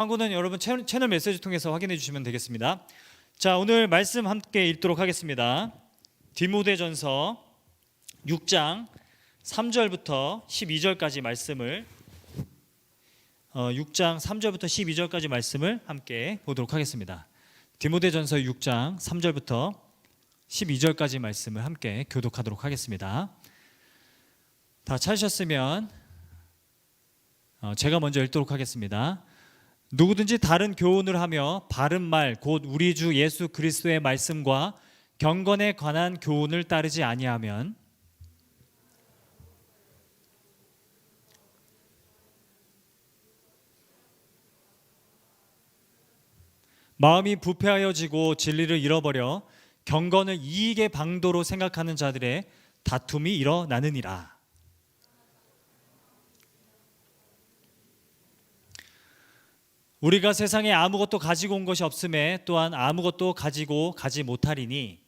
광고는 여러분 채널 메시지 통해서 확인해 주시면 되겠습니다. 자, 오늘 말씀 함께 읽도록 하겠습니다. 디모데전서 6장 3절부터 12절까지 말씀을 6장 3절부터 12절까지 말씀을 함께 보도록 하겠습니다. 디모데전서 6장 3절부터 12절까지 말씀을 함께 교독하도록 하겠습니다. 다 찾으셨으면 제가 먼저 읽도록 하겠습니다. 누구든지 다른 교훈을 하며 바른 말 곧 우리 주 예수 그리스도의 말씀과 경건에 관한 교훈을 따르지 아니하면 마음이 부패하여지고 진리를 잃어버려 경건을 이익의 방도로 생각하는 자들의 다툼이 일어나느니라. 우리가 세상에 아무것도 가지고 온 것이 없음에 또한 아무것도 가지고 가지 못하리니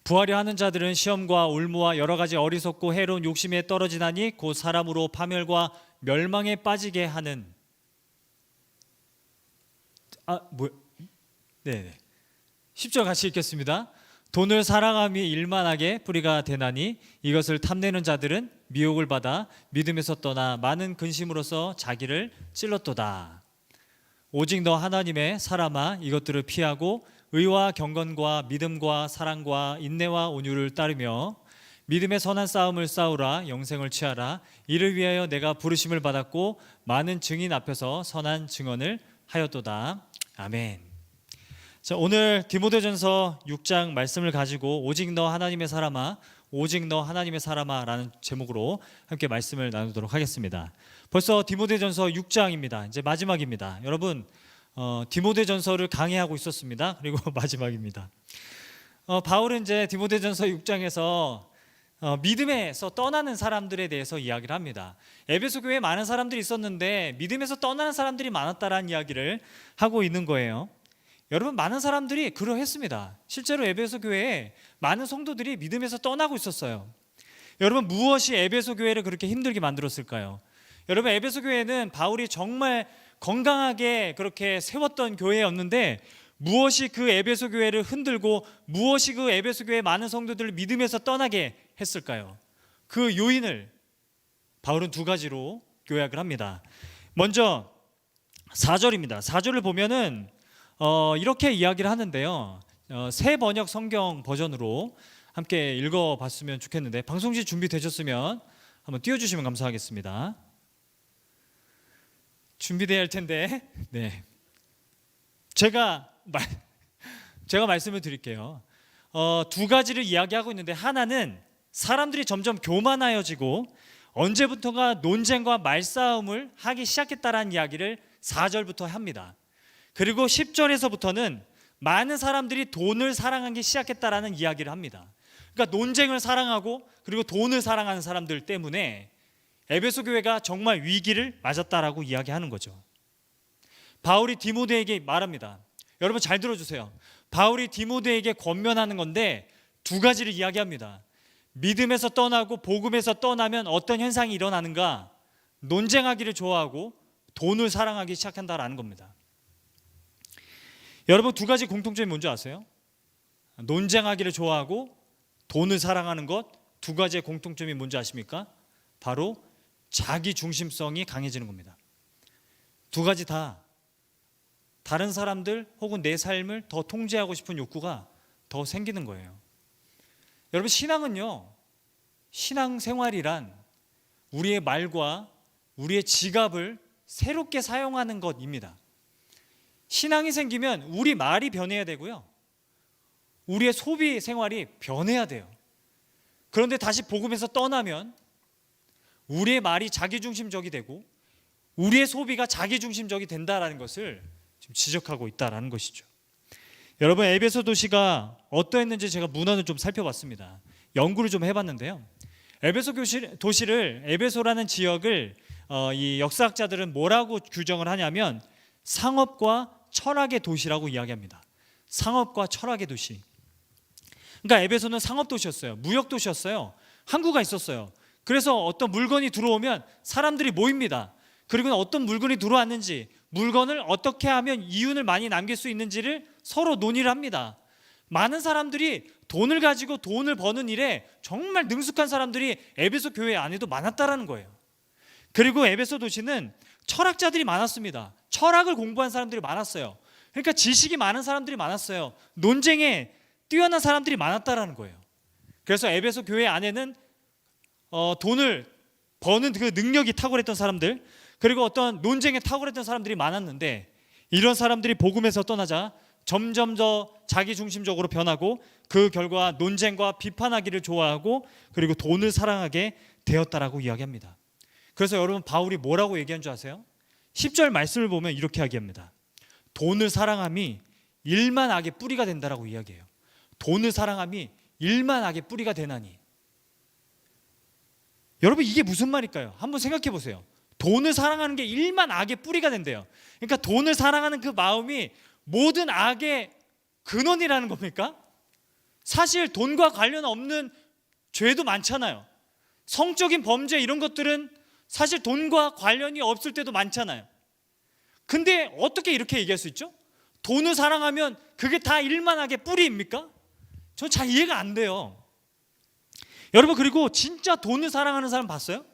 부하려 하는 자들은 시험과 올무와 여러 가지 어리석고 해로운 욕심에 떨어지나니 곧 사람으로 파멸과 멸망에 빠지게 하는 10절 같이 읽겠습니다. 돈을 사랑함이 일만하게 뿌리가 되나니 이것을 탐내는 자들은 미혹을 받아 믿음에서 떠나 많은 근심으로써 자기를 찔렀도다. 오직 너 하나님의 사람아 이것들을 피하고 의와 경건과 믿음과 사랑과 인내와 온유를 따르며 믿음의 선한 싸움을 싸우라. 영생을 취하라. 이를 위하여 내가 부르심을 받았고 많은 증인 앞에서 선한 증언을 하였도다. 아멘. 자, 오늘 디모데전서 6장 말씀을 가지고 오직 너 하나님의 사람아, 오직 너 하나님의 사람아 라는 제목으로 함께 말씀을 나누도록 하겠습니다. 벌써 디모데전서 6장입니다. 이제 마지막입니다. 여러분 디모데전서를 강의하고 있었습니다. 그리고 마지막입니다. 바울은 이제 디모데전서 6장에서 믿음에서 떠나는 사람들에 대해서 이야기를 합니다. 에베소 교회에 많은 사람들이 있었는데 믿음에서 떠나는 사람들이 많았다라는 이야기를 하고 있는 거예요. 여러분, 많은 사람들이 그러했습니다. 실제로 에베소 교회에 많은 성도들이 믿음에서 떠나고 있었어요. 여러분, 무엇이 에베소 교회를 그렇게 힘들게 만들었을까요? 여러분, 에베소 교회는 바울이 정말 건강하게 그렇게 세웠던 교회였는데 무엇이 그 에베소 교회를 흔들고 무엇이 그 에베소 교회의 많은 성도들을 믿음에서 떠나게 했을까요? 그 요인을 바울은 두 가지로 요약을 합니다. 먼저 4절입니다. 4절을 보면은 이렇게 이야기를 하는데요. 새 번역 성경 버전으로 함께 읽어봤으면 좋겠는데 방송지 준비되셨으면 한번 띄워주시면 감사하겠습니다. 준비돼야 할 텐데 네. 제가 말씀을 드릴게요. 두 가지를 이야기하고 있는데 하나는 사람들이 점점 교만하여지고 언제부턴가 논쟁과 말싸움을 하기 시작했다라는 이야기를 4절부터 합니다. 그리고 10절에서부터는 많은 사람들이 돈을 사랑하기 시작했다라는 이야기를 합니다. 그러니까 논쟁을 사랑하고 그리고 돈을 사랑하는 사람들 때문에 에베소 교회가 정말 위기를 맞았다라고 이야기하는 거죠. 바울이 디모데에게 말합니다. 여러분 잘 들어주세요. 바울이 디모데에게 권면하는 건데 두 가지를 이야기합니다. 믿음에서 떠나고 복음에서 떠나면 어떤 현상이 일어나는가? 논쟁하기를 좋아하고 돈을 사랑하기 시작한다라는 겁니다. 여러분, 두 가지 공통점이 뭔지 아세요? 논쟁하기를 좋아하고 돈을 사랑하는 것, 두 가지의 공통점이 뭔지 아십니까? 바로 자기 중심성이 강해지는 겁니다. 두 가지 다 다른 사람들 혹은 내 삶을 더 통제하고 싶은 욕구가 더 생기는 거예요. 여러분, 신앙은요, 신앙생활이란 우리의 말과 우리의 지갑을 새롭게 사용하는 것입니다. 신앙이 생기면 우리 말이 변해야 되고요, 우리의 소비 생활이 변해야 돼요. 그런데 다시 복음에서 떠나면 우리의 말이 자기중심적이 되고 우리의 소비가 자기중심적이 된다는 것을 지금 지적하고 있다는 것이죠. 여러분, 에베소 도시가 어떠했는지 제가 문헌을 좀 살펴봤습니다. 연구를 좀 해봤는데요. 에베소 도시를, 에베소라는 지역을 이 역사학자들은 뭐라고 규정을 하냐면 상업과 철학의 도시라고 이야기합니다. 상업과 철학의 도시. 그러니까 에베소는 상업 도시였어요. 무역 도시였어요. 항구가 있었어요. 그래서 어떤 물건이 들어오면 사람들이 모입니다. 그리고 어떤 물건이 들어왔는지, 물건을 어떻게 하면 이윤을 많이 남길 수 있는지를 서로 논의를 합니다. 많은 사람들이 돈을 가지고 돈을 버는 일에 정말 능숙한 사람들이 에베소 교회 안에도 많았다라는 거예요. 그리고 에베소 도시는 철학자들이 많았습니다. 철학을 공부한 사람들이 많았어요. 그러니까 지식이 많은 사람들이 많았어요. 논쟁에 뛰어난 사람들이 많았다라는 거예요. 그래서 에베소 교회 안에는 돈을 버는 그 능력이 탁월했던 사람들, 그리고 어떤 논쟁에 탁월했던 사람들이 많았는데, 이런 사람들이 복음에서 떠나자 점점 더 자기중심적으로 변하고, 그 결과 논쟁과 비판하기를 좋아하고, 그리고 돈을 사랑하게 되었다라고 이야기합니다. 그래서 여러분, 바울이 뭐라고 얘기한 줄 아세요? 10절 말씀을 보면 이렇게 이야기합니다. 돈을 사랑함이 일만 악의 뿌리가 된다라고 이야기해요. 돈을 사랑함이 일만 악의 뿌리가 되나니. 여러분, 이게 무슨 말일까요? 한번 생각해 보세요. 돈을 사랑하는 게 일만 악의 뿌리가 된대요. 그러니까 돈을 사랑하는 그 마음이 모든 악의 근원이라는 겁니까? 사실 돈과 관련 없는 죄도 많잖아요. 성적인 범죄 이런 것들은 사실 돈과 관련이 없을 때도 많잖아요. 근데 어떻게 이렇게 얘기할 수 있죠? 돈을 사랑하면 그게 다 일만 악의 뿌리입니까? 전 잘 이해가 안 돼요. 여러분, 그리고 진짜 돈을 사랑하는 사람 봤어요?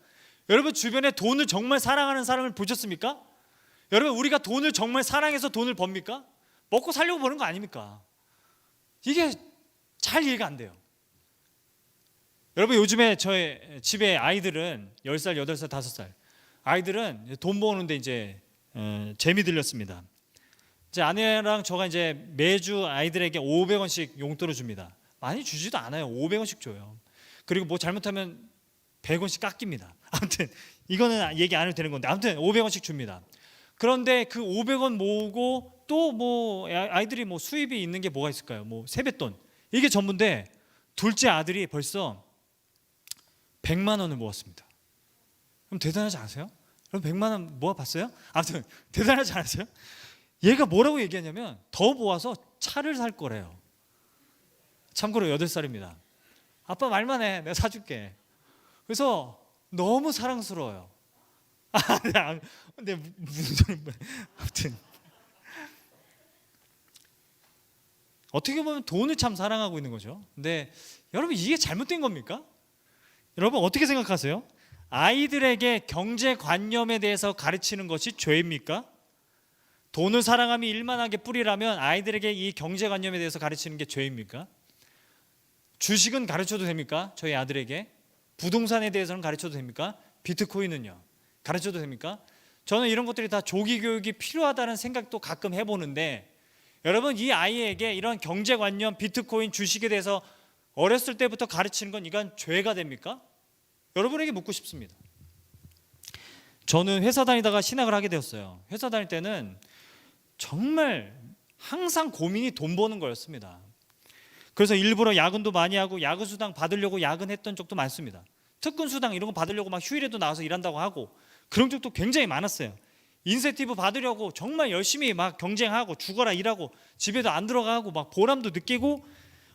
여러분, 주변에 돈을 정말 사랑하는 사람을 보셨습니까? 여러분, 우리가 돈을 정말 사랑해서 돈을 법니까? 먹고 살려고 버는 거 아닙니까? 이게 잘 이해가 안 돼요. 여러분, 요즘에 저희 집에 아이들은 10살, 8살, 5살 아이들은 돈 버는데 이제 재미 들렸습니다. 제 아내랑 저가 이제 매주 아이들에게 500원씩 용돈을 줍니다. 많이 주지도 않아요. 500원씩 줘요. 그리고 뭐 잘못하면 100원씩 깎입니다. 아무튼 이거는 얘기 안 해도 되는 건데, 아무튼 500원씩 줍니다. 그런데 그 500원 모으고 또 뭐 아이들이 뭐 수입이 있는 게 뭐가 있을까요? 뭐 세뱃돈, 이게 전부인데 둘째 아들이 벌써 100만 원을 모았습니다. 그럼 대단하지 않으세요? 그럼 100만 원 모아봤어요? 아무튼 대단하지 않으세요? 얘가 뭐라고 얘기하냐면 더 모아서 차를 살 거래요. 참고로 8살입니다. 아빠 말만 해, 내가 사줄게. 그래서 너무 사랑스러워요. 근데 무슨 소리야? 아무튼 어떻게 보면 돈을 참 사랑하고 있는 거죠. 근데 여러분, 이게 잘못된 겁니까? 여러분, 어떻게 생각하세요? 아이들에게 경제관념에 대해서 가르치는 것이 죄입니까? 돈을 사랑함이 일만하게 뿌리라면 아이들에게 이 경제관념에 대해서 가르치는 게 죄입니까? 주식은 가르쳐도 됩니까? 저희 아들에게. 부동산에 대해서는 가르쳐도 됩니까? 비트코인은요? 가르쳐도 됩니까? 저는 이런 것들이 다 조기 교육이 필요하다는 생각도 가끔 해보는데, 여러분, 이 아이에게 이런 경제관념, 비트코인, 주식에 대해서 어렸을 때부터 가르치는 건 이건 죄가 됩니까? 여러분에게 묻고 싶습니다. 저는 회사 다니다가 신학을 하게 되었어요. 회사 다닐 때는 정말 항상 고민이 돈 버는 거였습니다. 그래서 일부러 야근도 많이 하고 야근수당 받으려고 야근했던 적도 많습니다. 특근수당 이런 거 받으려고 막 휴일에도 나와서 일한다고 하고 그런 적도 굉장히 많았어요. 인센티브 받으려고 정말 열심히 막 경쟁하고 죽어라 일하고 집에도 안 들어가고 막 보람도 느끼고,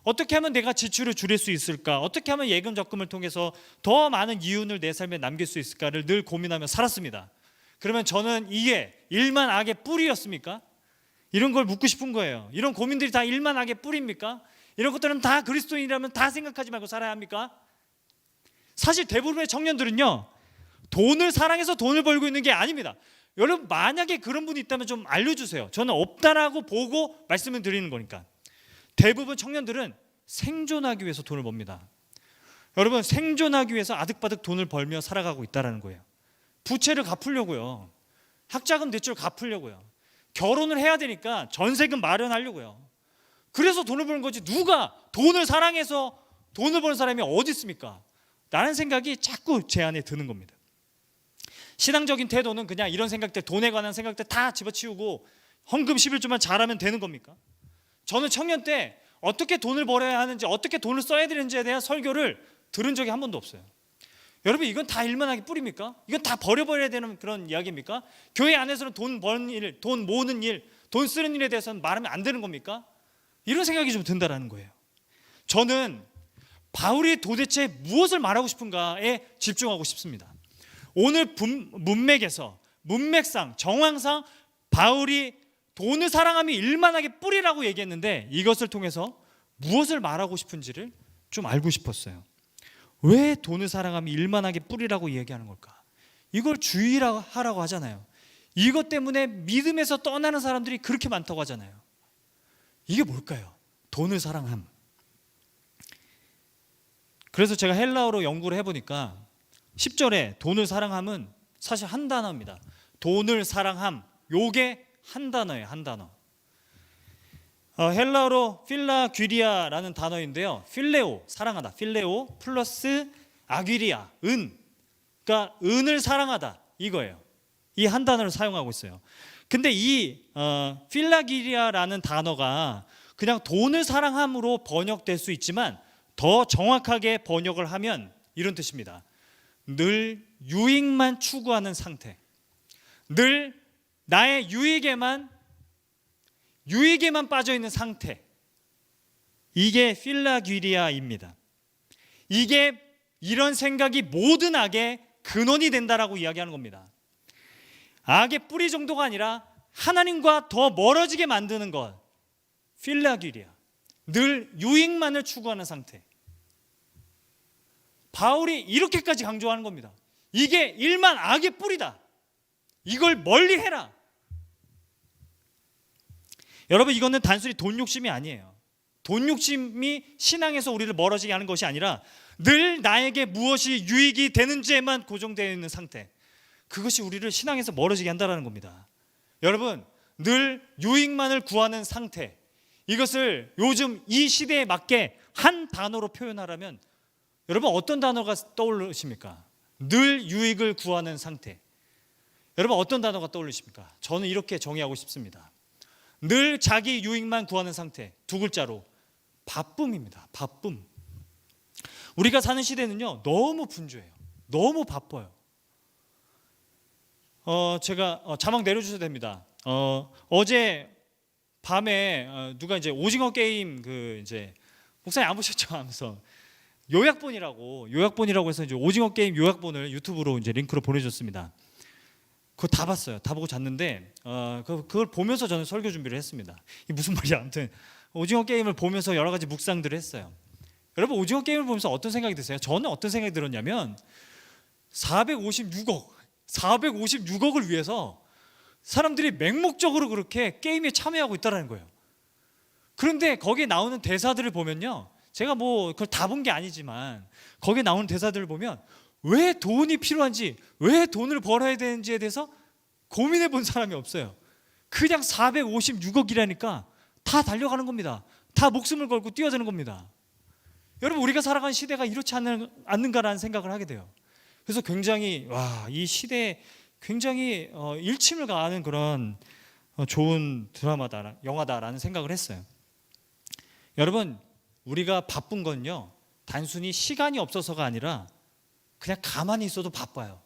어떻게 하면 내가 지출을 줄일 수 있을까? 어떻게 하면 예금 적금을 통해서 더 많은 이윤을 내 삶에 남길 수 있을까를 늘 고민하며 살았습니다. 그러면 저는 이게 일만 악의 뿌리였습니까? 이런 걸 묻고 싶은 거예요. 이런 고민들이 다 일만 악의 뿌리입니까? 이런 것들은 다 그리스도인이라면 다 생각하지 말고 살아야 합니까? 사실 대부분의 청년들은요, 돈을 사랑해서 돈을 벌고 있는 게 아닙니다. 여러분, 만약에 그런 분이 있다면 좀 알려주세요. 저는 없다라고 보고 말씀을 드리는 거니까. 대부분 청년들은 생존하기 위해서 돈을 법니다. 여러분, 생존하기 위해서 아득바득 돈을 벌며 살아가고 있다는 거예요. 부채를 갚으려고요. 학자금 대출 갚으려고요. 결혼을 해야 되니까 전세금 마련하려고요. 그래서 돈을 버는 거지, 누가 돈을 사랑해서 돈을 버는 사람이 어디 있습니까? 라는 생각이 자꾸 제 안에 드는 겁니다. 신앙적인 태도는 그냥 이런 생각들, 돈에 관한 생각들 다 집어치우고 헌금 11조만 잘하면 되는 겁니까? 저는 청년 때 어떻게 돈을 벌어야 하는지, 어떻게 돈을 써야 되는지에 대한 설교를 들은 적이 한 번도 없어요. 여러분, 이건 다 일만하게 뿌립니까? 이건 다 버려버려야 되는 그런 이야기입니까? 교회 안에서는 돈 버는 일, 돈 모으는 일, 돈 쓰는 일에 대해서는 말하면 안 되는 겁니까? 이런 생각이 좀 든다라는 거예요. 저는 바울이 도대체 무엇을 말하고 싶은가에 집중하고 싶습니다. 오늘 문맥상, 정황상 바울이 돈을 사랑함이 일만하게 뿌리라고 얘기했는데 이것을 통해서 무엇을 말하고 싶은지를 좀 알고 싶었어요. 왜 돈을 사랑함이 일만하게 뿌리라고 얘기하는 걸까? 이걸 주의하라고 하잖아요. 이것 때문에 믿음에서 떠나는 사람들이 그렇게 많다고 하잖아요. 이게 뭘까요? 돈을 사랑함. 그래서 제가 헬라어로 연구를 해보니까 10절에 돈을 사랑함은 사실 한 단어입니다. 돈을 사랑함, 요게 한 단어예요. 한 단어. 헬라어로 필라귀리아라는 단어인데요. 필레오, 사랑하다. 필레오 플러스 아귀리아, 은. 그러니까 은을 사랑하다 이거예요. 이 한 단어를 사용하고 있어요. 근데 이 필라귀리아라는 단어가 그냥 돈을 사랑함으로 번역될 수 있지만 더 정확하게 번역을 하면 이런 뜻입니다. 늘 유익만 추구하는 상태. 늘 나의 유익에만 빠져 있는 상태. 이게 필라귀리아입니다. 이게 이런 생각이 모든 악의 근원이 된다라고 이야기하는 겁니다. 악의 뿌리 정도가 아니라 하나님과 더 멀어지게 만드는 것. 필라귀리아. 늘 유익만을 추구하는 상태. 바울이 이렇게까지 강조하는 겁니다. 이게 일만 악의 뿌리다. 이걸 멀리 해라. 여러분, 이거는 단순히 돈 욕심이 아니에요. 돈 욕심이 신앙에서 우리를 멀어지게 하는 것이 아니라 늘 나에게 무엇이 유익이 되는지에만 고정되어 있는 상태. 그것이 우리를 신앙에서 멀어지게 한다는 겁니다. 여러분, 늘 유익만을 구하는 상태. 이것을 요즘 이 시대에 맞게 한 단어로 표현하라면 여러분 어떤 단어가 떠오르십니까? 늘 유익을 구하는 상태. 여러분 어떤 단어가 떠오르십니까? 저는 이렇게 정의하고 싶습니다. 늘 자기 유익만 구하는 상태. 두 글자로 바쁨입니다. 바쁨. 우리가 사는 시대는요 너무 분주해요. 너무 바빠요. 제가 자막 내려주셔도 됩니다. 어제 밤에 누가 이제 오징어 게임 이제 목사님 안 보셨죠? 하면서 요약본이라고 해서 이제 오징어 게임 요약본을 유튜브로 이제 링크로 보내줬습니다. 그거 다 봤어요. 다 보고 잤는데 그걸 보면서 저는 설교 준비를 했습니다. 이게 무슨 말이야? 아무튼 오징어 게임을 보면서 여러 가지 묵상들을 했어요. 여러분 오징어 게임을 보면서 어떤 생각이 드세요? 저는 어떤 생각이 들었냐면 456억을 위해서 사람들이 맹목적으로 그렇게 게임에 참여하고 있다는 거예요. 그런데 거기에 나오는 대사들을 보면요, 제가 뭐 그걸 다 본 게 아니지만 거기에 나오는 대사들을 보면 왜 돈이 필요한지, 왜 돈을 벌어야 되는지에 대해서 고민해 본 사람이 없어요. 그냥 456억이라니까 다 달려가는 겁니다. 다 목숨을 걸고 뛰어드는 겁니다. 여러분 우리가 살아가는 시대가 이렇지 않는가라는 생각을 하게 돼요. 그래서 굉장히 이 시대에 굉장히 일침을 가하는 그런 좋은 드라마다, 영화다라는 생각을 했어요. 여러분 우리가 바쁜 건요 단순히 시간이 없어서가 아니라 그냥 가만히 있어도 바빠요.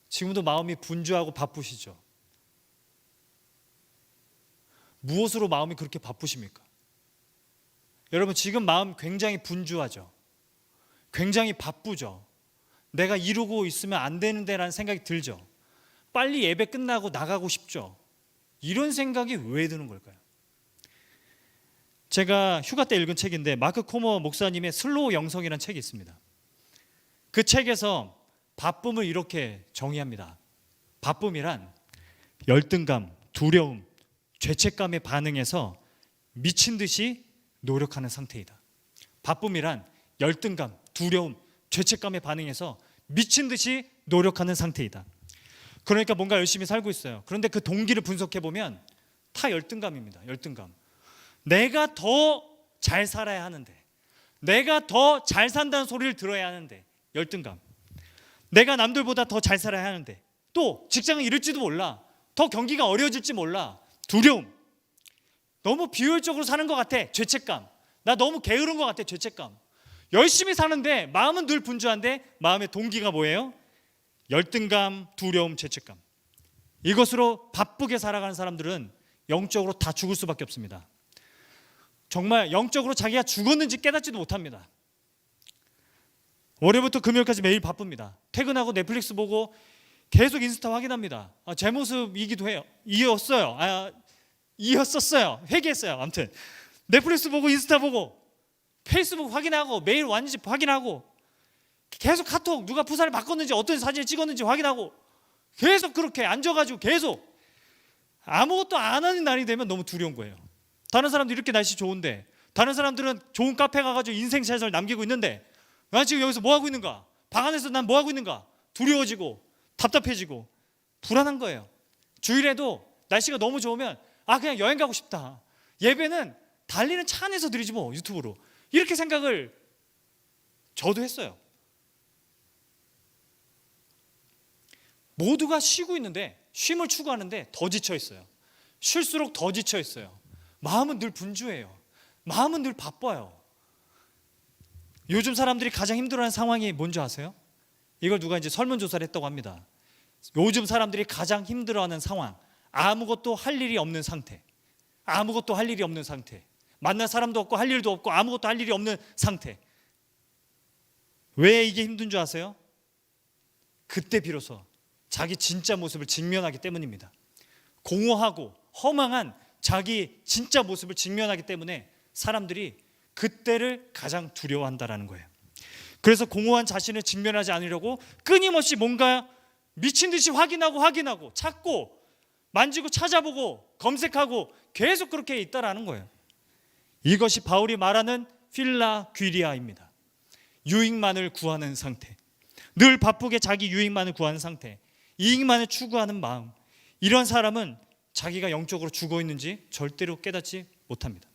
지금도 마음이 분주하고 바쁘시죠? 무엇으로 마음이 그렇게 바쁘십니까? 여러분 지금 마음 굉장히 분주하죠? 굉장히 바쁘죠? 내가 이루고 있으면 안 되는데 라는 생각이 들죠? 빨리 예배 끝나고 나가고 싶죠? 이런 생각이 왜 드는 걸까요? 제가 휴가 때 읽은 책인데 마크 코머 목사님의 슬로우 영성이라는 책이 있습니다. 그 책에서 바쁨을 이렇게 정의합니다. 바쁨이란 열등감, 두려움, 죄책감에 반응해서 미친 듯이 노력하는 상태이다. 바쁨이란 열등감, 두려움, 죄책감에 반응해서 미친 듯이 노력하는 상태이다. 그러니까 뭔가 열심히 살고 있어요. 그런데 그 동기를 분석해 보면 다 열등감입니다. 열등감. 내가 더 잘 살아야 하는데, 내가 더 잘 산다는 소리를 들어야 하는데, 열등감. 내가 남들보다 더 잘 살아야 하는데, 또 직장을 잃을지도 몰라, 더 경기가 어려워질지 몰라, 두려움. 너무 비효율적으로 사는 것 같아, 죄책감. 나 너무 게으른 것 같아, 죄책감. 열심히 사는데 마음은 늘 분주한데 마음의 동기가 뭐예요? 열등감, 두려움, 죄책감. 이것으로 바쁘게 살아가는 사람들은 영적으로 다 죽을 수밖에 없습니다. 정말 영적으로 자기가 죽었는지 깨닫지도 못합니다. 월요일부터 금요일까지 매일 바쁩니다. 퇴근하고 넷플릭스 보고 계속 인스타 확인합니다. 제 모습이기도 해요. 이었었어요. 회개했어요. 아무튼 넷플릭스 보고 인스타 보고 페이스북 확인하고 메일 왔는지 확인하고 계속 카톡 누가 부산을 바꿨는지 어떤 사진을 찍었는지 확인하고 계속 그렇게 앉아가지고 계속 아무것도 안 하는 날이 되면 너무 두려운 거예요. 다른 사람들 이렇게 날씨 좋은데, 다른 사람들은 좋은 카페 가가지고 인생샷을 남기고 있는데 난 지금 여기서 뭐 하고 있는가? 방 안에서 난 뭐 하고 있는가? 두려워지고 답답해지고 불안한 거예요. 주일에도 날씨가 너무 좋으면 그냥 여행 가고 싶다. 예배는 달리는 차 안에서 드리지 뭐, 유튜브로. 이렇게 생각을 저도 했어요. 모두가 쉬고 있는데, 쉼을 추구하는데 더 지쳐 있어요. 쉴수록 더 지쳐 있어요. 마음은 늘 분주해요. 마음은 늘 바빠요. 요즘 사람들이 가장 힘들어하는 상황이 뭔지 아세요? 이걸 누가 이제 설문조사를 했다고 합니다. 요즘 사람들이 가장 힘들어하는 상황, 아무것도 할 일이 없는 상태. 아무것도 할 일이 없는 상태. 만날 사람도 없고 할 일도 없고 아무것도 할 일이 없는 상태. 왜 이게 힘든 줄 아세요? 그때 비로소 자기 진짜 모습을 직면하기 때문입니다. 공허하고 허망한 자기 진짜 모습을 직면하기 때문에 사람들이 그때를 가장 두려워한다라는 거예요. 그래서 공허한 자신을 직면하지 않으려고 끊임없이 뭔가 미친 듯이 확인하고 찾고 만지고 찾아보고 검색하고 계속 그렇게 있다라는 거예요. 이것이 바울이 말하는 필라귀리아입니다. 유익만을 구하는 상태, 늘 바쁘게 자기 유익만을 구하는 상태, 이익만을 추구하는 마음. 이런 사람은 자기가 영적으로 죽어 있는지 절대로 깨닫지 못합니다.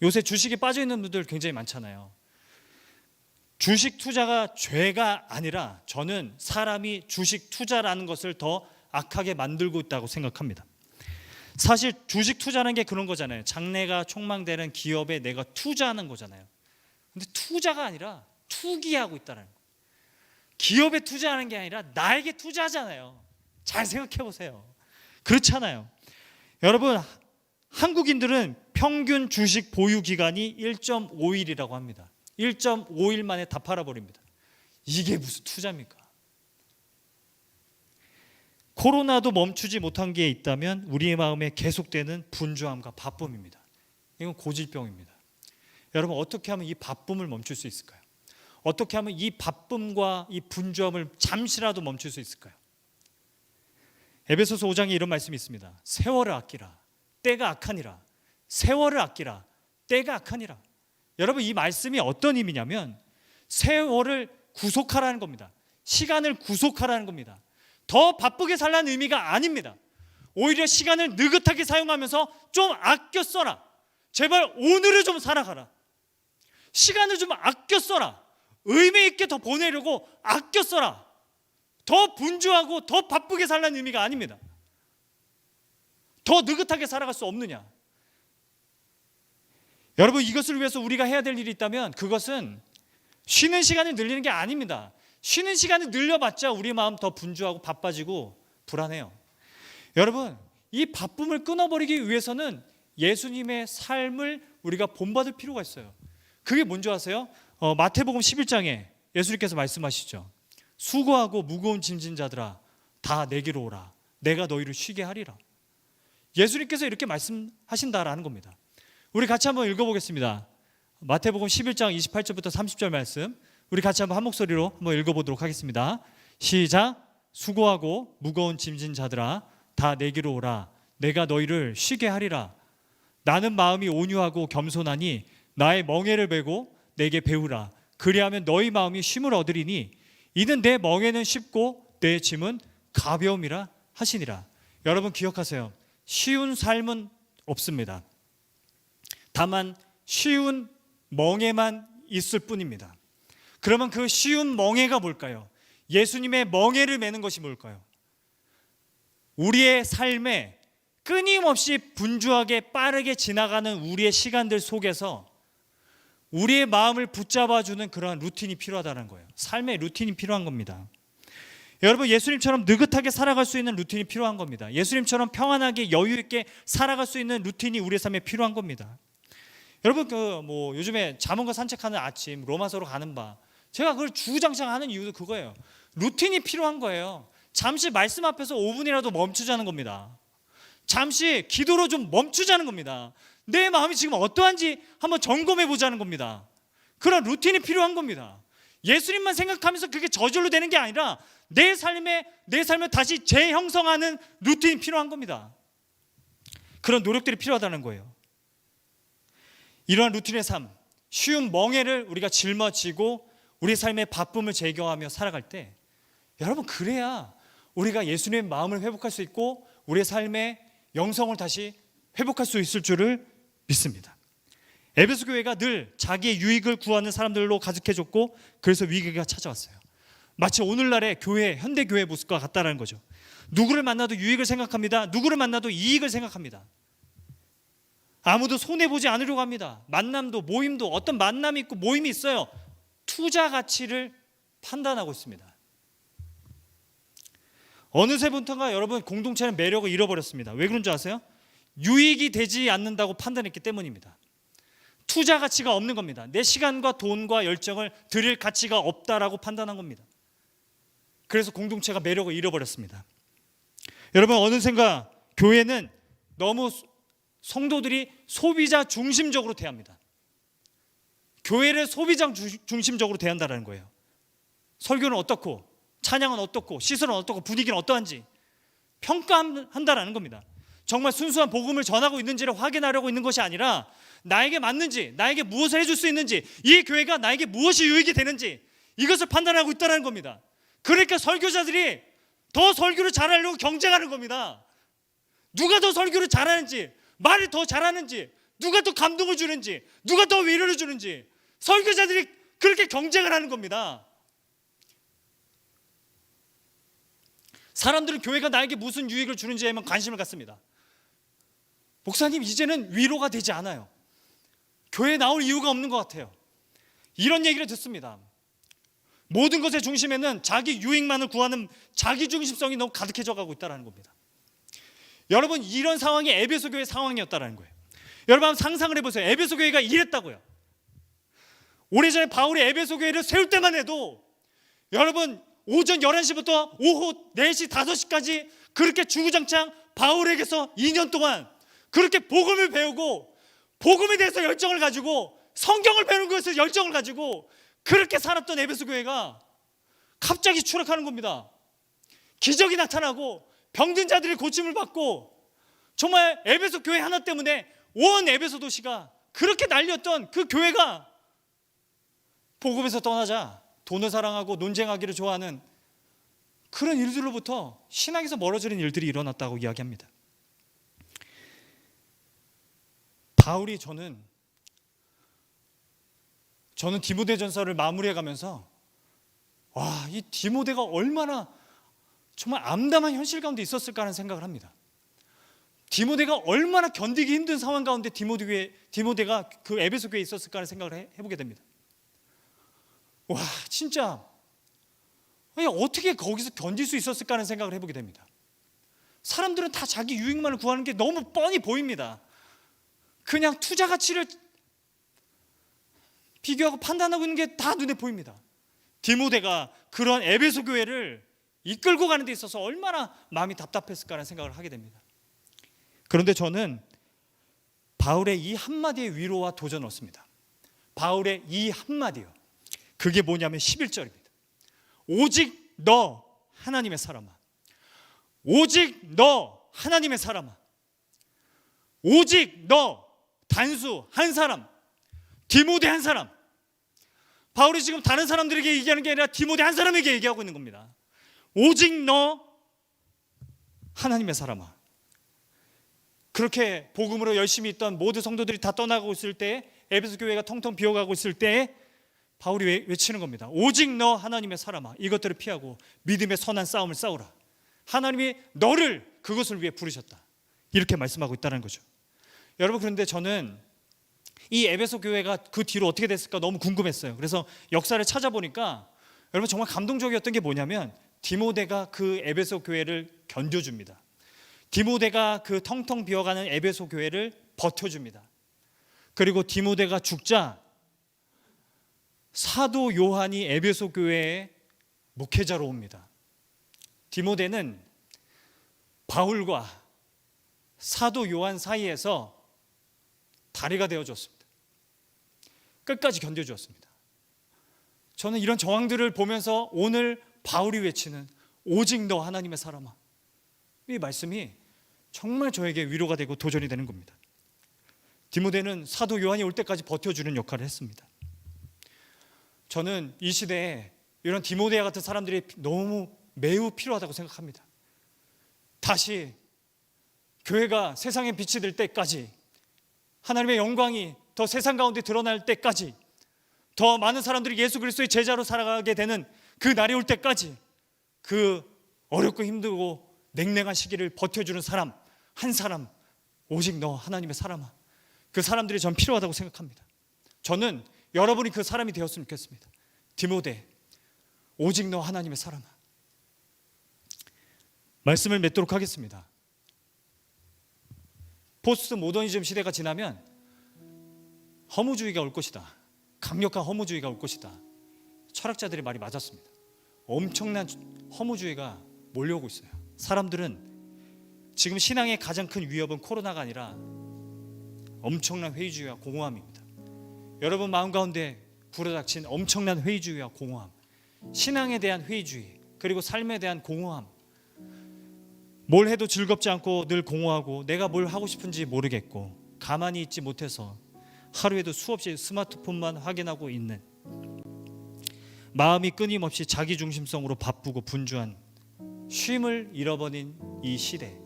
요새 주식에 빠져 있는 분들 굉장히 많잖아요. 주식 투자가 죄가 아니라 저는 사람이 주식 투자라는 것을 더 악하게 만들고 있다고 생각합니다. 사실 주식 투자라는 게 그런 거잖아요. 장래가 촉망되는 기업에 내가 투자하는 거잖아요. 근데 투자가 아니라 투기하고 있다는 거예요. 기업에 투자하는 게 아니라 나에게 투자하잖아요. 잘 생각해 보세요. 그렇잖아요. 여러분, 한국인들은 평균 주식 보유 기간이 1.5일이라고 합니다. 1.5일 만에 다 팔아버립니다. 이게 무슨 투자입니까? 코로나도 멈추지 못한 게 있다면 우리의 마음에 계속되는 분주함과 바쁨입니다. 이건 고질병입니다. 여러분, 어떻게 하면 이 바쁨을 멈출 수 있을까요? 어떻게 하면 이 바쁨과 이 분주함을 잠시라도 멈출 수 있을까요? 에베소서 5장에 이런 말씀이 있습니다. 세월을 아끼라, 때가 악하니라. 세월을 아끼라, 때가 악하니라. 여러분, 이 말씀이 어떤 의미냐면 세월을 구속하라는 겁니다. 시간을 구속하라는 겁니다. 더 바쁘게 살라는 의미가 아닙니다. 오히려 시간을 느긋하게 사용하면서 좀 아껴 써라. 제발 오늘을 좀 살아가라. 시간을 좀 아껴 써라. 의미 있게 더 보내려고 아껴 써라. 더 분주하고 더 바쁘게 살라는 의미가 아닙니다. 더 느긋하게 살아갈 수 없느냐? 여러분, 이것을 위해서 우리가 해야 될 일이 있다면 그것은 쉬는 시간을 늘리는 게 아닙니다. 쉬는 시간을 늘려봤자 우리 마음 더 분주하고 바빠지고 불안해요. 여러분, 이 바쁨을 끊어버리기 위해서는 예수님의 삶을 우리가 본받을 필요가 있어요. 그게 뭔지 아세요? 마태복음 11장에 예수님께서 말씀하시죠. 수고하고 무거운 짐진 자들아 다 내게로 오라. 내가 너희를 쉬게 하리라. 예수님께서 이렇게 말씀하신다라는 겁니다. 우리 같이 한번 읽어보겠습니다. 마태복음 11장 28절부터 30절 말씀, 우리 같이 한번 한 목소리로 한번 읽어보도록 하겠습니다. 시작. 수고하고 무거운 짐진 자들아 다 내게로 오라. 내가 너희를 쉬게 하리라. 나는 마음이 온유하고 겸손하니 나의 멍에를 메고 내게 배우라. 그리하면 너희 마음이 쉼을 얻으리니 이는 내 멍에는 쉽고 내 짐은 가벼움이라 하시니라. 여러분, 기억하세요. 쉬운 삶은 없습니다. 다만 쉬운 멍에만 있을 뿐입니다. 그러면 그 쉬운 멍에가 뭘까요? 예수님의 멍에를 메는 것이 뭘까요? 우리의 삶에 끊임없이 분주하게 빠르게 지나가는 우리의 시간들 속에서 우리의 마음을 붙잡아주는 그러한 루틴이 필요하다는 거예요. 삶의 루틴이 필요한 겁니다. 여러분, 예수님처럼 느긋하게 살아갈 수 있는 루틴이 필요한 겁니다. 예수님처럼 평안하게 여유 있게 살아갈 수 있는 루틴이 우리의 삶에 필요한 겁니다. 여러분, 요즘에 잠언과 산책하는 아침, 로마서로 가는 바, 제가 그걸 주구장창 하는 이유도 그거예요. 루틴이 필요한 거예요. 잠시 말씀 앞에서 5분이라도 멈추자는 겁니다. 잠시 기도로 좀 멈추자는 겁니다. 내 마음이 지금 어떠한지 한번 점검해 보자는 겁니다. 그런 루틴이 필요한 겁니다. 예수님만 생각하면서 그게 저절로 되는 게 아니라 내 삶을 다시 재형성하는 루틴이 필요한 겁니다. 그런 노력들이 필요하다는 거예요. 이러한 루틴의 삶, 쉬운 멍해를 우리가 짊어지고 우리 삶의 바쁨을 제거하며 살아갈 때, 여러분, 그래야 우리가 예수님의 마음을 회복할 수 있고 우리의 삶의 영성을 다시 회복할 수 있을 줄을 믿습니다. 에베소 교회가 늘 자기의 유익을 구하는 사람들로 가득해졌고, 그래서 위기가 찾아왔어요. 마치 오늘날의 교회, 현대 교회 모습과 같다는 거죠. 누구를 만나도 유익을 생각합니다. 누구를 만나도 이익을 생각합니다. 아무도 손해보지 않으려고 합니다. 만남도 모임도, 어떤 만남이 있고 모임이 있어요, 투자 가치를 판단하고 있습니다. 어느새부터가 여러분 공동체는 매력을 잃어버렸습니다. 왜 그런 줄 아세요? 유익이 되지 않는다고 판단했기 때문입니다. 투자 가치가 없는 겁니다. 내 시간과 돈과 열정을 드릴 가치가 없다라고 판단한 겁니다. 그래서 공동체가 매력을 잃어버렸습니다. 여러분, 어느샌가 교회는 너무 성도들이 소비자 중심적으로 대합니다. 교회를 소비자 중심적으로 대한다는 거예요. 설교는 어떻고, 찬양은 어떻고, 시설은 어떻고, 분위기는 어떠한지 평가한다라는 겁니다. 정말 순수한 복음을 전하고 있는지를 확인하려고 있는 것이 아니라 나에게 맞는지, 나에게 무엇을 해줄 수 있는지, 이 교회가 나에게 무엇이 유익이 되는지 이것을 판단하고 있다는 겁니다. 그러니까 설교자들이 더 설교를 잘하려고 경쟁하는 겁니다. 누가 더 설교를 잘하는지, 말을 더 잘하는지, 누가 더 감동을 주는지, 누가 더 위로를 주는지 설교자들이 그렇게 경쟁을 하는 겁니다. 사람들은 교회가 나에게 무슨 유익을 주는지에만 관심을 갖습니다. 목사님, 이제는 위로가 되지 않아요. 교회에 나올 이유가 없는 것 같아요. 이런 얘기를 듣습니다. 모든 것의 중심에는 자기 유익만을 구하는 자기중심성이 너무 가득해져 가고 있다는 겁니다. 여러분, 이런 상황이 에베소 교회 상황이었다는 거예요. 여러분, 한번 상상을 해보세요. 에베소 교회가 이랬다고요. 오래전에 바울이 에베소 교회를 세울 때만 해도 여러분, 오전 11시부터 오후 4시, 5시까지 그렇게 주구장창 바울에게서 2년 동안 그렇게 복음을 배우고 복음에 대해서 열정을 가지고 성경을 배우는 것에 열정을 가지고 그렇게 살았던 에베소 교회가 갑자기 추락하는 겁니다. 기적이 나타나고 병든 자들이 고침을 받고, 정말 에베소 교회 하나 때문에 온 에베소 도시가 그렇게 난리였던 그 교회가 복음에서 떠나자 돈을 사랑하고 논쟁하기를 좋아하는 그런 일들로부터 신앙에서 멀어지는 일들이 일어났다고 이야기합니다. 바울이 저는 디모데전서를 마무리해가면서 이 디모데가 얼마나 정말 암담한 현실 가운데 있었을까 하는 생각을 합니다. 디모데가 얼마나 견디기 힘든 상황 가운데 디모데가 그 에베소 교회에 있었을까 하는 생각을 해보게 됩니다. 진짜 어떻게 거기서 견딜 수 있었을까 하는 생각을 해보게 됩니다. 사람들은 다 자기 유익만을 구하는 게 너무 뻔히 보입니다. 그냥 투자 가치를 비교하고 판단하고 있는 게 다 눈에 보입니다. 디모데가 그런 에베소 교회를 이끌고 가는 데 있어서 얼마나 마음이 답답했을까라는 생각을 하게 됩니다. 그런데 저는 바울의 이 한마디의 위로와 도전을 얻습니다. 바울의 이 한마디요, 그게 뭐냐면 11절입니다. 오직 너 하나님의 사람아, 오직 너 하나님의 사람아, 오직 너 단수 한 사람, 디모데 한 사람. 바울이 지금 다른 사람들에게 얘기하는 게 아니라 디모데 한 사람에게 얘기하고 있는 겁니다. 오직 너 하나님의 사람아. 그렇게 복음으로 열심히 있던 모든 성도들이 다 떠나고 있을 때, 에베소 교회가 텅텅 비어가고 있을 때 바울이 외치는 겁니다. 오직 너 하나님의 사람아, 이것들을 피하고 믿음의 선한 싸움을 싸우라. 하나님이 너를 그것을 위해 부르셨다, 이렇게 말씀하고 있다는 거죠. 여러분, 그런데 저는 이 에베소 교회가 그 뒤로 어떻게 됐을까 너무 궁금했어요. 그래서 역사를 찾아보니까 여러분, 정말 감동적이었던 게 뭐냐면 디모데가 그 에베소 교회를 견뎌줍니다. 디모데가 그 텅텅 비어가는 에베소 교회를 버텨줍니다. 그리고 디모데가 죽자 사도 요한이 에베소 교회의 목회자로 옵니다. 디모데는 바울과 사도 요한 사이에서 다리가 되어줬습니다. 끝까지 견뎌주었습니다. 저는 이런 정황들을 보면서 오늘 바울이 외치는 오직 너 하나님의 사람아, 이 말씀이 정말 저에게 위로가 되고 도전이 되는 겁니다. 디모데는 사도 요한이 올 때까지 버텨주는 역할을 했습니다. 저는 이 시대에 이런 디모데와 같은 사람들이 너무 매우 필요하다고 생각합니다. 다시 교회가 세상에 빛이 될 때까지, 하나님의 영광이 더 세상 가운데 드러날 때까지, 더 많은 사람들이 예수 그리스도의 제자로 살아가게 되는 그 날이 올 때까지 그 어렵고 힘들고 냉랭한 시기를 버텨주는 사람, 한 사람, 오직 너 하나님의 사람아, 그 사람들이 전 필요하다고 생각합니다. 저는 여러분이 그 사람이 되었으면 좋겠습니다. 디모데, 오직 너 하나님의 사람아. 말씀을 맺도록 하겠습니다. 포스트 모더니즘 시대가 지나면 허무주의가 올 것이다, 강력한 허무주의가 올 것이다, 철학자들의 말이 맞았습니다. 엄청난 허무주의가 몰려오고 있어요. 사람들은 지금 신앙의 가장 큰 위협은 코로나가 아니라 엄청난 회의주의와 공허함입니다. 여러분 마음 가운데 불어닥친 엄청난 회의주의와 공허함, 신앙에 대한 회의주의, 그리고 삶에 대한 공허함, 뭘 해도 즐겁지 않고 늘 공허하고 내가 뭘 하고 싶은지 모르겠고 가만히 있지 못해서 하루에도 수없이 스마트폰만 확인하고 있는, 마음이 끊임없이 자기중심성으로 바쁘고 분주한, 쉼을 잃어버린 이 시대,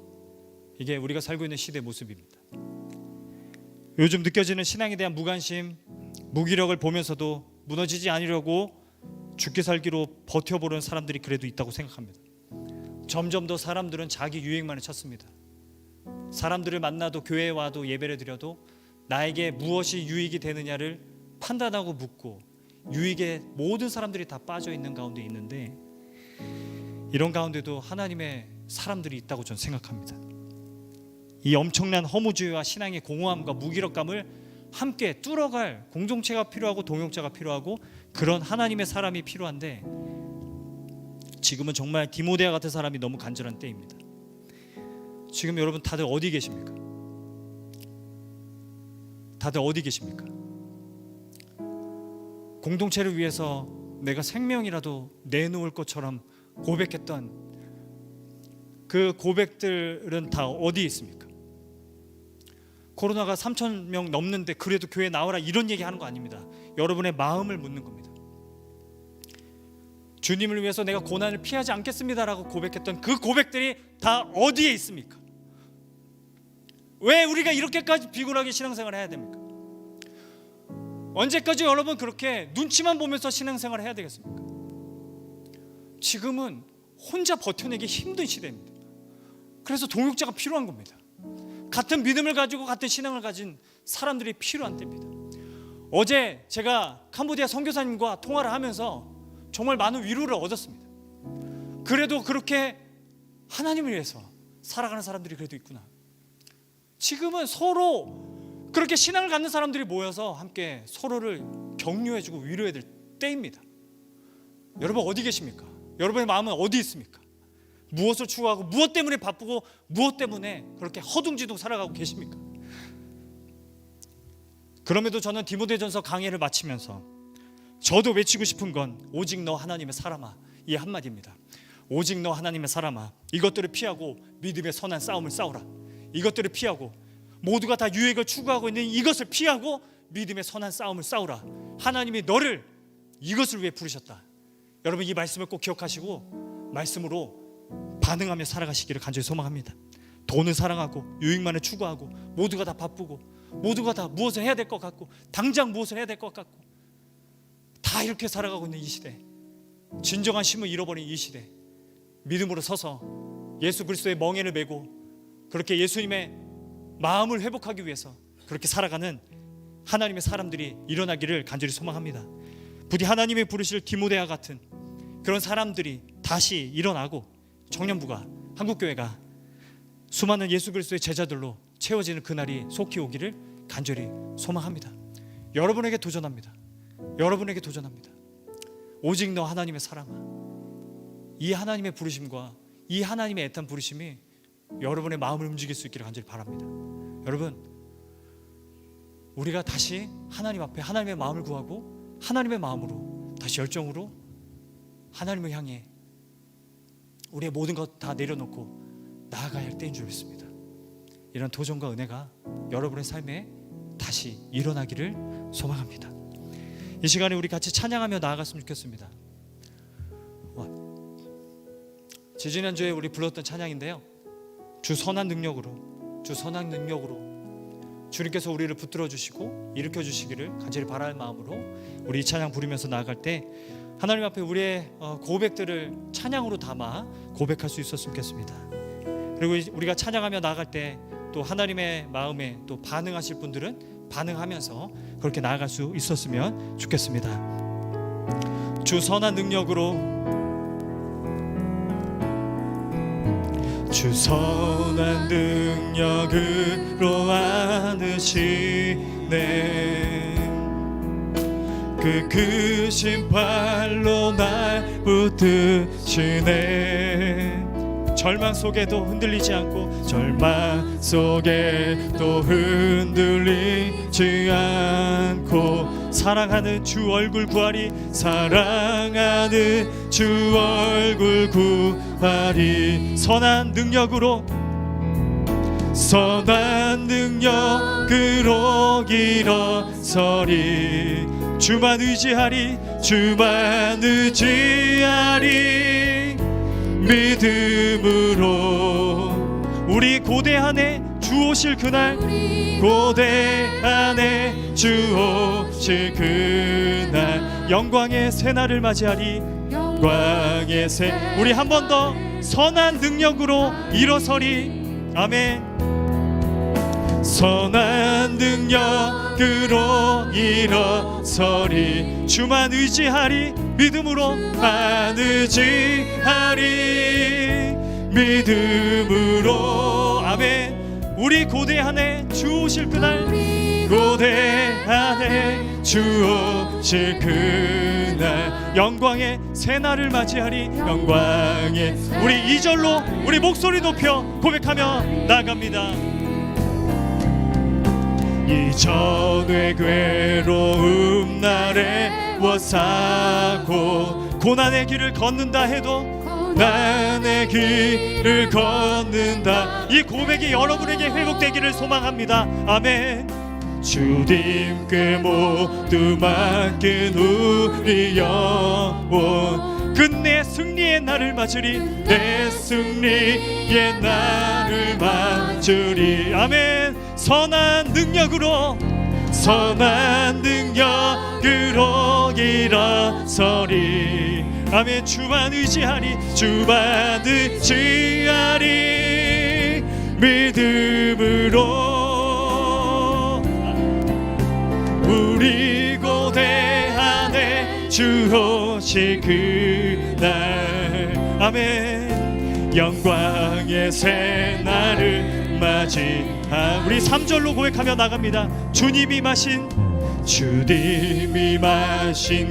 이게 우리가 살고 있는 시대의 모습입니다. 요즘 느껴지는 신앙에 대한 무관심, 무기력을 보면서도 무너지지 않으려고 죽기 살기로 버텨보는 사람들이 그래도 있다고 생각합니다. 점점 더 사람들은 자기 유익만을 찾습니다. 사람들을 만나도, 교회에 와도, 예배를 드려도 나에게 무엇이 유익이 되느냐를 판단하고 묻고, 유익에 모든 사람들이 다 빠져 있는 가운데 있는데, 이런 가운데도 하나님의 사람들이 있다고 저는 생각합니다. 이 엄청난 허무주의와 신앙의 공허함과 무기력감을 함께 뚫어갈 공동체가 필요하고 동역자가 필요하고 그런 하나님의 사람이 필요한데, 지금은 정말 디모데와 같은 사람이 너무 간절한 때입니다. 지금 여러분 다들 어디 계십니까? 다들 어디 계십니까? 공동체를 위해서 내가 생명이라도 내놓을 것처럼 고백했던 그 고백들은 다 어디에 있습니까? 코로나가 3,000명 넘는데 그래도 교회 나오라, 이런 얘기 하는 거 아닙니다. 여러분의 마음을 묻는 겁니다. 주님을 위해서 내가 고난을 피하지 않겠습니다라고 고백했던 그 고백들이 다 어디에 있습니까? 왜 우리가 이렇게까지 비굴하게 신앙생활을 해야 됩니까? 언제까지 여러분 그렇게 눈치만 보면서 신앙생활을 해야 되겠습니까? 지금은 혼자 버텨내기 힘든 시대입니다. 그래서 동역자가 필요한 겁니다. 같은 믿음을 가지고 같은 신앙을 가진 사람들이 필요한 때입니다. 어제 제가 캄보디아 선교사님과 통화를 하면서 정말 많은 위로를 얻었습니다. 그래도 그렇게 하나님을 위해서 살아가는 사람들이 그래도 있구나. 지금은 서로 그렇게 신앙을 갖는 사람들이 모여서 함께 서로를 격려해주고 위로해야 될 때입니다. 여러분 어디 계십니까? 여러분의 마음은 어디 있습니까? 무엇을 추구하고 무엇 때문에 바쁘고 무엇 때문에 그렇게 허둥지둥 살아가고 계십니까? 그럼에도 저는 디모데전서 강해를 마치면서 저도 외치고 싶은 건 오직 너 하나님의 사람아, 이 한마디입니다. 오직 너 하나님의 사람아, 이것들을 피하고 믿음의 선한 싸움을 싸우라. 이것들을 피하고, 모두가 다 유익을 추구하고 있는 이것을 피하고 믿음의 선한 싸움을 싸우라. 하나님이 너를 이것을 위해 부르셨다. 여러분 이 말씀을 꼭 기억하시고 말씀으로 반응하며 살아가시기를 간절히 소망합니다. 돈을 사랑하고 유익만을 추구하고 모두가 다 바쁘고 모두가 다 무엇을 해야 될 것 같고 당장 무엇을 해야 될 것 같고 다 이렇게 살아가고 있는 이 시대, 진정한 쉼을 잃어버린 이 시대, 믿음으로 서서 예수 그리스도의 멍에를 메고 그렇게 예수님의 마음을 회복하기 위해서 그렇게 살아가는 하나님의 사람들이 일어나기를 간절히 소망합니다. 부디 하나님의 부르실 디모데와 같은 그런 사람들이 다시 일어나고 청년부가, 한국교회가 수많은 예수 그리스도의 제자들로 채워지는 그날이 속히 오기를 간절히 소망합니다. 여러분에게 도전합니다. 여러분에게 도전합니다. 오직 너 하나님의 사랑아, 이 하나님의 부르심과 이 하나님의 애탄 부르심이 여러분의 마음을 움직일 수 있기를 간절히 바랍니다. 여러분, 우리가 다시 하나님 앞에 하나님의 마음을 구하고 하나님의 마음으로 다시 열정으로 하나님을 향해 우리의 모든 것 다 내려놓고 나아가야 할 때인 줄 믿습니다. 이런 도전과 은혜가 여러분의 삶에 다시 일어나기를 소망합니다. 이 시간에 우리 같이 찬양하며 나아갔으면 좋겠습니다. 지지난주에 우리 불렀던 찬양인데요, 주 선한 능력으로 주님께서 우리를 붙들어 주시고 일으켜 주시기를 간절히 바라는 마음으로 우리 이 찬양 부르면서 나아갈 때 하나님 앞에 우리의 고백들을 찬양으로 담아 고백할 수 있었으면 좋겠습니다. 그리고 우리가 찬양하며 나아갈 때 또 하나님의 마음에 또 반응하실 분들은 반응하면서 그렇게 나아갈 수 있었으면 좋겠습니다. 주 선한 능력으로, 주 선한 능력으로 안으시네, 그 크신 팔로 날 붙드시네. 절망 속에도 흔들리지 않고, 절망 속에도 흔들리지 않고, 사랑하는 주 얼굴 구하리, 사랑하는 주 얼굴 구하리. 선한 능력으로, 선한 능력으로 일어서리. 주만 의지하리, 주만 의지하리. 믿음으로 우리 고대 안에 주 오실 그날, 고대 안에 주 오실 그날, 영광의 새날을 맞이하리. 영광의 새, 우리 한 번 더 선한 능력으로 일어서리. 아멘. 선한 능력으로 일어서리. 주만 의지하리, 믿음으로만 의지하리. 믿음으로, 아멘. 우리 고대 안에 주 오실 그날, 고대 안에 주 오실 그날, 영광의 새날을 맞이하리. 영광의, 우리 2절로 우리 목소리 높여 고백하며 나갑니다. 이전의 괴로움 날에 워사고, 고난의 길을 걷는다 해도 고난의 길을 걷는다, 이 고백이 여러분에게 회복되기를 소망합니다. 아멘. 주님께 모두 맡긴 우리 영혼, 끝내 승리의 날을 맞으리. 내 승리의 날을 맞으리. 아멘. 선한 능력으로, 선한 능력으로 일어서리. 아멘. 주만 의지하리, 주만 의지하리. 믿음으로 우리 고대 안에 주 오실 그날, 아멘. 영광의 새날을 맞이하, 우리 3절로 고백하며 나갑니다. 주님이 마신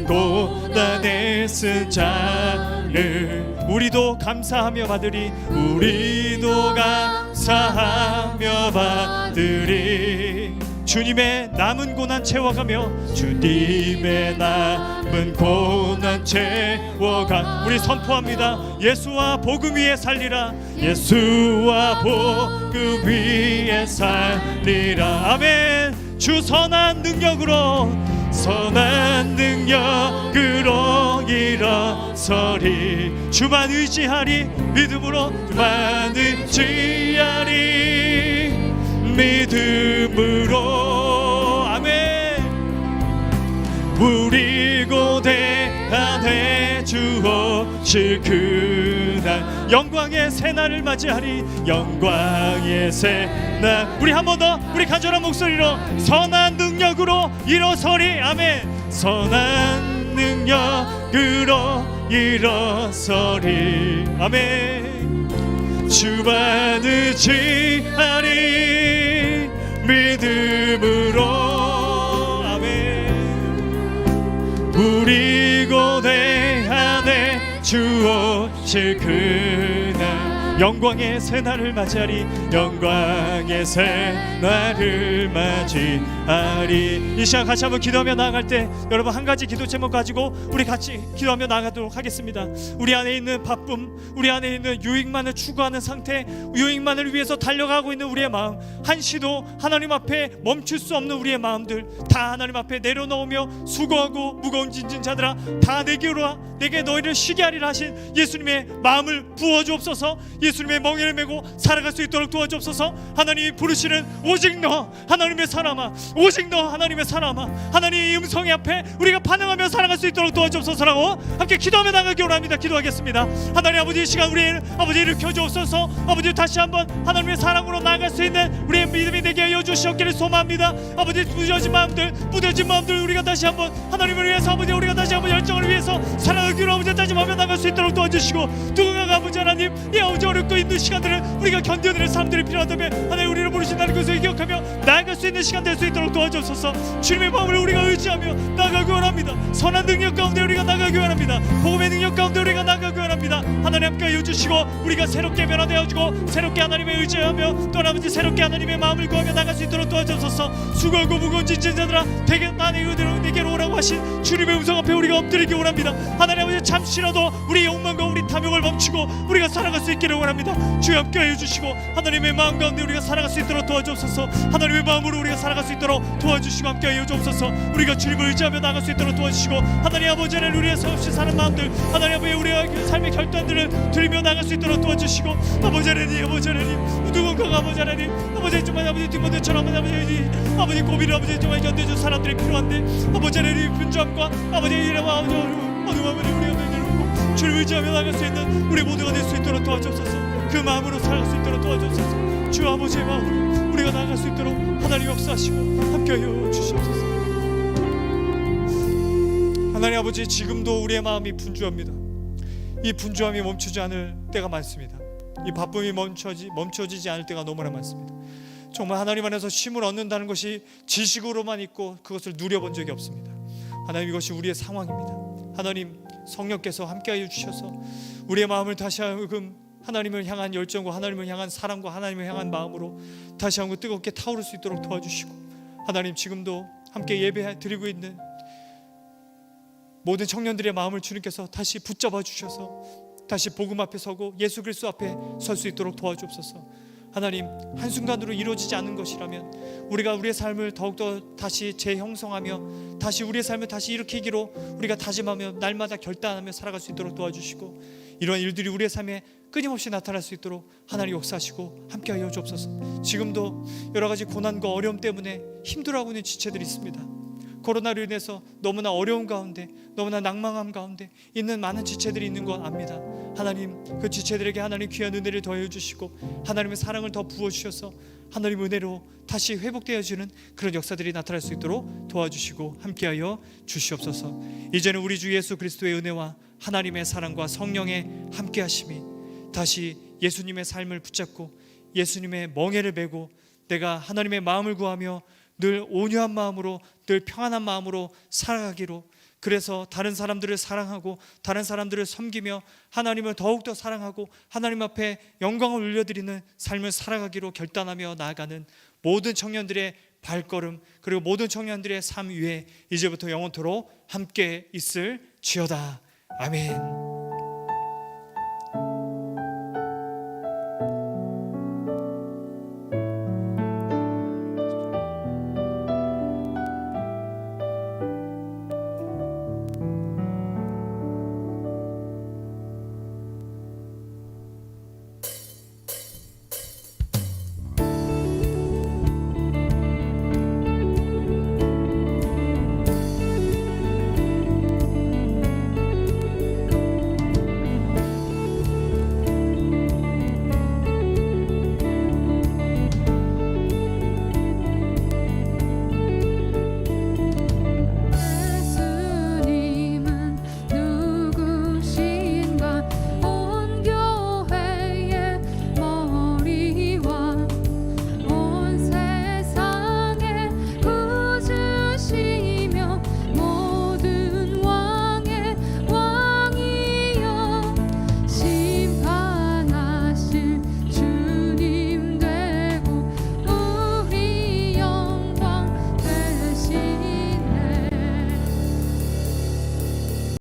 고난의 쓴 잔을 우리도 감사하며 받으리. 우리도 감사하며 받으리. 주님의 남은 고난 채워가며, 주님의 남은 고난 채워가, 우리 선포합니다. 예수와 복음 위에 살리라. 예수와 복음 위에 살리라. 아멘. 주 선한 능력으로, 선한 능력으로 일어서리. 주만 의지하리, 믿음으로 주만 의지하리. 믿음으로, 아멘. 우리 고대 안에 주 오실 그날, 영광의 새날을 맞이하리. 영광의 새날, 우리 한 번 더 우리 간절한 목소리로 선한 능력으로 일어서리. 아멘. 선한 능력으로 일어서리. 아멘. 주만 의지하리. 믿음으로, 아멘. 영광의 새날을 맞이하리. 영광의 새날을 맞이하리. 이 시간 같이 한번 기도하며 나아갈 때 여러분 한 가지 기도 제목 가지고 우리 같이 기도하며 나아가도록 하겠습니다. 우리 안에 있는 바쁨, 우리 안에 있는 유익만을 추구하는 상태, 유익만을 위해서 달려가고 있는 우리의 마음, 한시도 하나님 앞에 멈출 수 없는 우리의 마음들 다 하나님 앞에 내려놓으며 수고하고 무거운 짐진 자들아 다 내게로 와, 내게 너희를 쉬게 하리라 하신 예수님의 마음을 부어주옵소서. 예수님의 멍에를 메고 살아갈 수 있도록 도와주옵소서. 하나님이 부르시는 오직 너 하나님의 사람아, 오직 너 하나님의 사람아, 하나님의 음성의 앞에 우리가 반응하며 살아갈 수 있도록 도와주옵소서라고 함께 기도하며 나가기 원합니다. 기도하겠습니다. 하나님 아버지, 이 시간 우리의 아버지 일으켜 주옵소서. 아버지 다시 한번 하나님의 사랑으로 나아갈 수 있는 우리의 믿음이 되게 하여 주시옵기를 소망합니다. 아버지 무뎌진 마음들 우리가 다시 한번 하나님을 위해서 아버지 우리가 다시 한번 열정을 위해서 살아가기로 아버지 다짐하며 나갈 수 있도록 도와주시고, 누군가가 아버지 하나님 이 아버지 어렵고 있는 시간들을 우리가 견뎌낼 사람들이 필요하다면 하나님 우리를 부르신다는 것을 기억하며 나아갈 수 있는 시간 될 수 있도록 도와주옵소서. 주님의 마음을 우리가 의지하며 나아가기 원합니다. 선한 능력 가운데 우리가 나아가기 원합니다. 복음의 능력 가운데 우리가 나아가기 원합니다. 하나님 함께 하여 주시고 우리가 새롭게 변화되어지고 새롭게 하나님의 의지하며 또 아버지 새롭게 하나님의 마음을 구하며 나갈 수 있도록 도와주옵소서. 수고하고 무거운 짐진 자들아 대개 나의 의대로 내게로 오라고 하신 주님의 음성 앞에 우리가 엎드리기 원합니다. 하나님 아버지 잠시라도 우리 욕망과 우리 탐욕을 멈추고 우리가 살아갈 수 있기를 원합니다. 주여 함께 하여 주시고 하나님의 마음 가운데 우리가 살아갈 수 있도록 도와주옵소서. 하나님의 마음으로 우리가 살아갈 수 있도록 도와주시고 함께 하여 주옵소서. 우리가 주님을 의지하며 나갈 수 있도록 도와주시고 하나님 아버지 하나님 우리의 서없이 사는 마음들 하나님 아버지 우리의 그 삶의 결단들을 들이며 나갈 수 있도록 도와주시고 아버지 하나님 누군가가 아버지 하나님 아버지 정말 아버지 뒷모델처럼 아버지 고비를 아버지 정말 견뎌줄 사람들이 필요한데 아버지 하나님 분주함과 아버지 이래와 어둠함을 우리가 내려놓고 주를 의지하며 나갈 수 있는 우리 모두가 될 수 있도록 도와주옵소서. 그 마음으로 살아갈 수 있도록 도와주옵소서. 주 아버지의 마음으로 우리가 나아갈 수 있도록 하나님 역사하시고 함께하여 주시옵소서. 하나님 아버지, 지금도 우리의 마음이 분주합니다. 이 분주함이 멈추지 않을 때가 많습니다. 이 바쁨이 멈춰지지 않을 때가 너무나 많습니다. 정말 하나님 안에서 쉼을 얻는다는 것이 지식으로만 있고 그것을 누려본 적이 없습니다. 하나님, 이것이 우리의 상황입니다. 하나님, 성령께서 함께하여 주셔서 우리의 마음을 다시 하여금 하나님을 향한 열정과 하나님을 향한 사랑과 하나님을 향한 마음으로 다시 한번 뜨겁게 타오를 수 있도록 도와주시고, 하나님 지금도 함께 예배 드리고 있는 모든 청년들의 마음을 주님께서 다시 붙잡아 주셔서 다시 복음 앞에 서고 예수 그리스도 앞에 설 수 있도록 도와주옵소서. 하나님, 한순간으로 이루어지지 않는 것이라면 우리가 우리의 삶을 더욱더 다시 재형성하며 다시 우리의 삶을 다시 일으키기로 우리가 다짐하며 날마다 결단하며 살아갈 수 있도록 도와주시고, 이러한 일들이 우리의 삶에 끊임없이 나타날 수 있도록 하나님 역사하시고 함께하여 주옵소서. 지금도 여러 가지 고난과 어려움 때문에 힘들어하고 있는 지체들이 있습니다. 코로나로 인해서 너무나 어려운 가운데 너무나 낭망함 가운데 있는 많은 지체들이 있는 건 압니다. 하나님, 그 지체들에게 하나님 귀한 은혜를 더해 주시고 하나님의 사랑을 더 부어 주셔서 하나님 은혜로 다시 회복되어지는 그런 역사들이 나타날 수 있도록 도와주시고 함께하여 주시옵소서. 이제는 우리 주 예수 그리스도의 은혜와 하나님의 사랑과 성령의 함께하심이 다시 예수님의 삶을 붙잡고 예수님의 멍에를 메고 내가 하나님의 마음을 구하며 늘 온유한 마음으로 늘 평안한 마음으로 살아가기로, 그래서 다른 사람들을 사랑하고 다른 사람들을 섬기며 하나님을 더욱더 사랑하고 하나님 앞에 영광을 올려드리는 삶을 살아가기로 결단하며 나아가는 모든 청년들의 발걸음, 그리고 모든 청년들의 삶 위에 이제부터 영원토록 함께 있을지어다. 아멘.